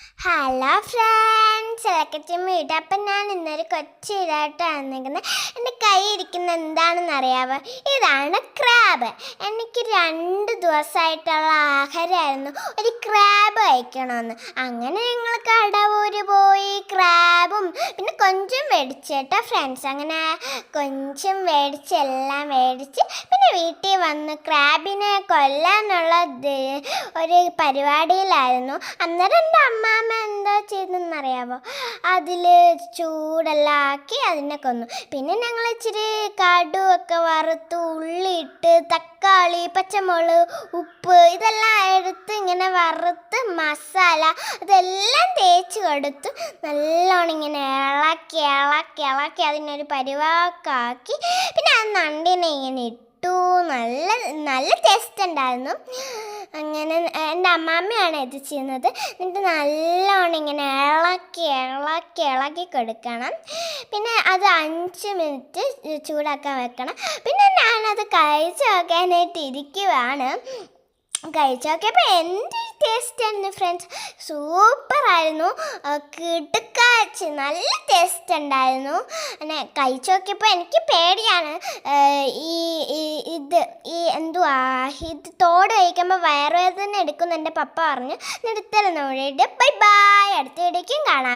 Hello friends, welcome വീട്. അപ്പം ഞാൻ ഇന്നൊരു കൊച്ചു ഇതായിട്ടാണ് വന്നിരിക്കുന്നത്. എൻ്റെ കൈ ഇരിക്കുന്ന എന്താണെന്ന് അറിയാമോ? ഇതാണ് ക്രാബ്. എനിക്ക് 2 ദിവസമായിട്ടുള്ള ആഹാരമായിരുന്നു ഒരു ക്രാബ് കഴിക്കണമെന്ന്. അങ്ങനെ ഞങ്ങൾ കടവൂര് പോയി ക്രാബും പിന്നെ കൊഞ്ചും മേടിച്ചേട്ടോ ഫ്രണ്ട്സ്. അങ്ങനെ കൊഞ്ചും മേടിച്ച് എല്ലാം മേടിച്ച് പിന്നെ വീട്ടിൽ വന്ന് ക്രാബിനെ കൊല്ലാനുള്ള ഒരു പരിപാടിയിലായിരുന്നു. അന്നേരം എൻ്റെ അമ്മാമ്മ എന്താ ചെയ്തെന്നറിയാമോ? അതിൽ ചൂടെല്ലാം ആക്കി അതിനെ കൊന്നു. പിന്നെ ഞങ്ങൾ ഇച്ചിരി കടുവൊക്കെ വറുത്ത് ഉള്ളിയിട്ട് തക്കാളി പച്ചമുളക് ഉപ്പ് ഇതെല്ലാം എടുത്ത് ഇങ്ങനെ വറുത്ത് മസാല ഇതെല്ലാം തേച്ച് കൊടുത്ത് നല്ലോണം ഇങ്ങനെ ഇളക്കി ഇളക്കി ഇളക്കി അതിനൊരു പരിവാക്കാക്കി പിന്നെ ആ നണ്ടിനെ ഇങ്ങനെ ഇട്ടു. നല്ല നല്ല ടേസ്റ്റ് ഉണ്ടായിരുന്നു. അങ്ങനെ എൻ്റെ അമ്മാമ്മയാണ് ഇത് ചെയ്യുന്നത്. എന്നിട്ട് നല്ലോണം ഇങ്ങനെ ഇളക്കി ഇളക്കി ഇളക്കി കൊടുക്കണം. പിന്നെ അത് 5 മിനിറ്റ് ചൂടാക്കാൻ വെക്കണം. പിന്നെ ഞാനത് കഴിച്ച് നോക്കാനായിട്ട് ഇരിക്കുവാണ്. കഴിച്ച് നോക്കിയപ്പോൾ എന്ത് ടേസ്റ്റ് ആയിരുന്നു ഫ്രണ്ട്സ്, സൂപ്പറായിരുന്നു, കിടുക്കാച്ച് നല്ല ടേസ്റ്റ് ഉണ്ടായിരുന്നു. പിന്നെ കഴിച്ച് നോക്കിയപ്പോൾ എനിക്ക് പേടിയാണ്. എന്തുവാ ഇത് തോട് കഴിക്കുമ്പോൾ വയറുവേദന എടുക്കുമെന്ന് എൻ്റെ പപ്പ പറഞ്ഞു. നിർത്തലെന്ന് വീഡിയോ. ബൈ ബൈ, അടുത്ത വീഡിയോയ്ക്കും കാണാം.